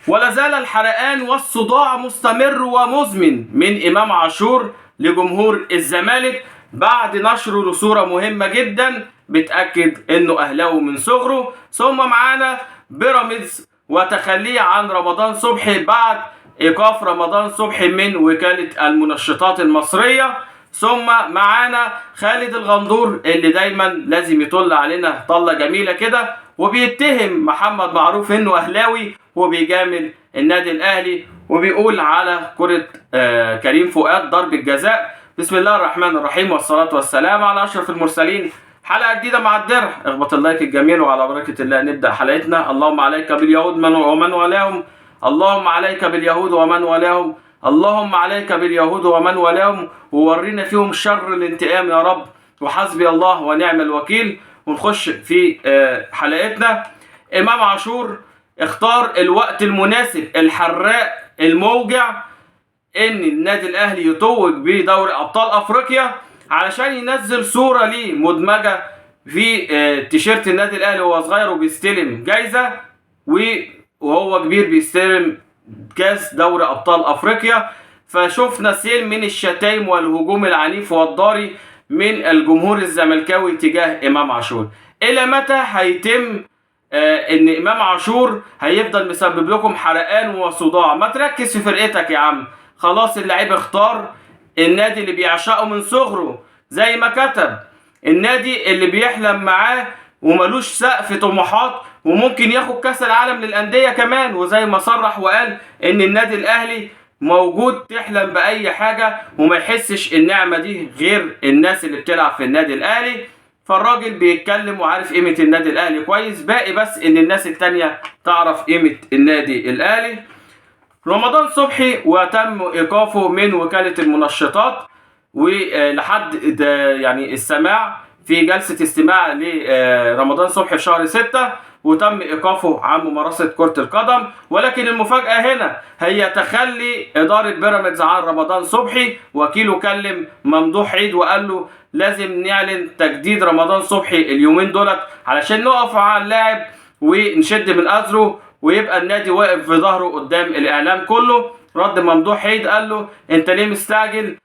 ولا زال الحرقان والصداع مستمر ومزمن من إمام عاشور لجمهور الزمالك بعد نشره لصورة مهمة جدا بتأكد إنه أهلاوي من صغره. ثم معانا بيراميدز وتخليه عن رمضان صبحي بعد إيقاف رمضان صبحي من وكالة المنشطات المصرية. ثم معانا خالد الغندور اللي دايما لازم يطل علينا طلة جميلة كده وبيتهم محمد معروف انه اهلاوي وبيجامل النادي الاهلي وبيقول على كرة كريم فؤاد ضربة جزاء. بسم الله الرحمن الرحيم والصلاة والسلام على اشرف المرسلين. حلقة جديدة مع الدرع. اخبط اللايك الجميل وعلى بركة الله نبدأ حلقتنا. اللهم عليك باليهود ومن والاهم، اللهم عليك باليهود ومن والاهم، اللهم عليك باليهود ومن والاهم وورينا فيهم شر الانتقام يا رب، وحسبي الله ونعم الوكيل. ونخش في حلقتنا. إمام عاشور اختار الوقت المناسب الحراق الموجع ان النادي الاهلي يتوج بدوري ابطال افريقيا علشان ينزل صورة ليه مدمجة في تيشيرت النادي الاهلي وهو صغير وبيستلم جايزة وهو كبير بيستلم كاس دوري ابطال افريقيا. فشفنا سيل من الشتايم والهجوم العنيف والضاري من الجمهور الزملكاوي تجاه امام عاشور. الى متى هيتم ان امام عاشور هيفضل مسبب لكم حرقان وصداع؟ ما تركز في فرقتك يا عم، خلاص اللعيب اختار النادي اللي بيعشقه من صغره زي ما كتب، النادي اللي بيحلم معاه وملوش سقف طموحات وممكن ياخد كاس العالم للانديه كمان، وزي ما صرح وقال ان النادي الاهلي موجود تحلم باي حاجه وما يحسش النعمه دي غير الناس اللي بتلعب في النادي الاهلي. فالراجل بيتكلم وعارف قيمه النادي الاهلي كويس، باقي بس ان الناس التانيه تعرف قيمه النادي الاهلي. رمضان صبحي وتم ايقافه من وكاله المنشطات ولحد يعني السماع في جلسه استماع لرمضان صبحي في شهر 6 وتم ايقافه عن ممارسه كره القدم. ولكن المفاجاه هنا هي تخلي اداره بيراميدز عن رمضان صبحي. وكيله كلم ممدوح عيد وقال له لازم نعلن تجديد رمضان صبحي اليومين دولت علشان نقف على اللاعب ونشد من ازره ويبقى النادي واقف في ظهره قدام الاعلام كله. رد ممدوح عيد قال له انت ليه مستعجل؟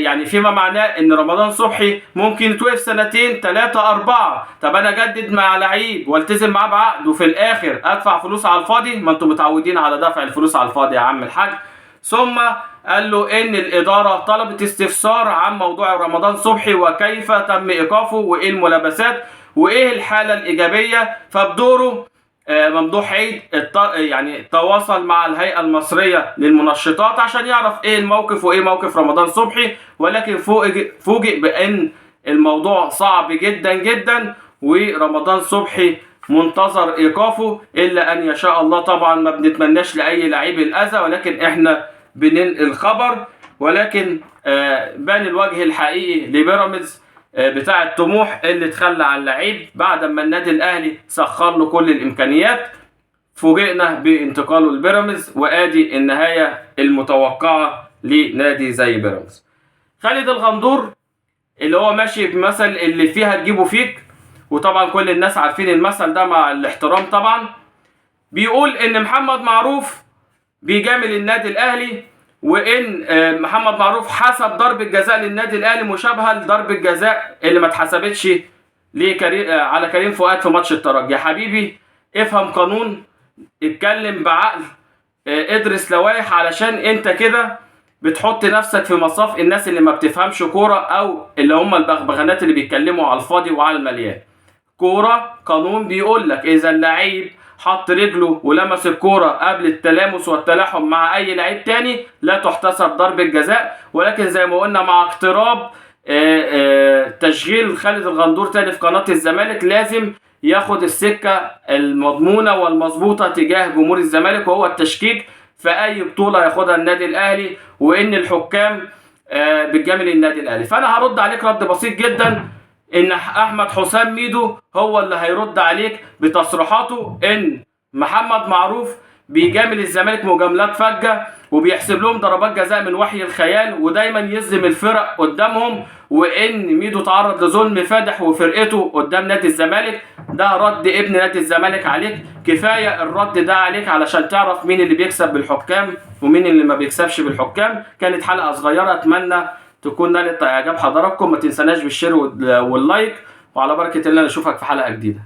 يعني فيما معناه ان رمضان صبحي ممكن يتوقف 2 3 4. طب انا اجدد مع لعيب والتزم معاه بعقد وفي الاخر ادفع فلوس على الفاضي؟ ما انتم متعودين على دفع الفلوس على الفاضي يا عم الحاج. ثم قال له ان الاداره طلبت استفسار عن موضوع رمضان صبحي وكيف تم ايقافه وايه الملابسات وايه الحاله الايجابيه. فبدوره ممدوح عيد يعني تواصل مع الهيئة المصرية للمنشطات عشان يعرف ايه الموقف وايه موقف رمضان صبحي. ولكن فوجئ بان الموضوع صعب جدا جدا ورمضان صبحي منتظر ايقافه الا ان يشاء الله. طبعا ما بنتمناش لاي لعيب الاذى ولكن احنا بننقل خبر. ولكن بان الوجه الحقيقي لبيراميدز بتاع الطموح اللي تخلى عن اللعيب بعد ما النادي الاهلي سخر له كل الامكانيات. فوجئنا بانتقاله لبيراميدز وادي النهايه المتوقعه لنادي زي بيراميدز. خالد الغندور اللي هو ماشي بمثل اللي فيها تجيبه فيك، وطبعا كل الناس عارفين المثل ده مع الاحترام طبعا، بيقول ان محمد معروف بيجامل النادي الاهلي وان محمد معروف حسب ضربة جزاء للنادي الاهلي مشابهه لضربة جزاء اللي ما اتحسبتش على كريم فؤاد في ماتش الترجي. يا حبيبي افهم قانون، اتكلم بعقل، ادرس لوائح، علشان انت كده بتحط نفسك في مصاف الناس اللي ما بتفهمش كوره او اللي هم البغبغانات اللي بيتكلموا على الفاضي وعلى المليان. كوره قانون بيقول لك اذا اللعيب حط رجله ولمس الكوره قبل التلامس والتلاحم مع اي لعيب تاني لا تحتسب ضربة جزاء. ولكن زي ما قلنا مع اقتراب تشغيل خالد الغندور تاني في قناة الزمالك لازم ياخد السكة المضمونة والمظبوطة تجاه جمهور الزمالك وهو التشكيك في اي بطولة ياخدها النادي الاهلي وان الحكام بتجامل النادي الاهلي. فانا هرد عليك رد بسيط جدا ان احمد حسام ميدو هو اللي هيرد عليك بتصريحاته ان محمد معروف بيجامل الزمالك مجاملات فجة وبيحسب لهم ضربات جزاء من وحي الخيال ودايما يظلم الفرق قدامهم وان ميدو تعرض لظلم فادح وفرقته قدام نادي الزمالك. ده رد ابن نادي الزمالك عليك. كفايه الرد ده عليك علشان تعرف مين اللي بيكسب بالحكام ومين اللي ما بيكسبش بالحكام. كانت حلقه صغيره، اتمنى تكون نالت اعجاب حضراتكم. ما تنسناش بالشير واللايك، وعلى بركه الله نشوفك في حلقه جديده.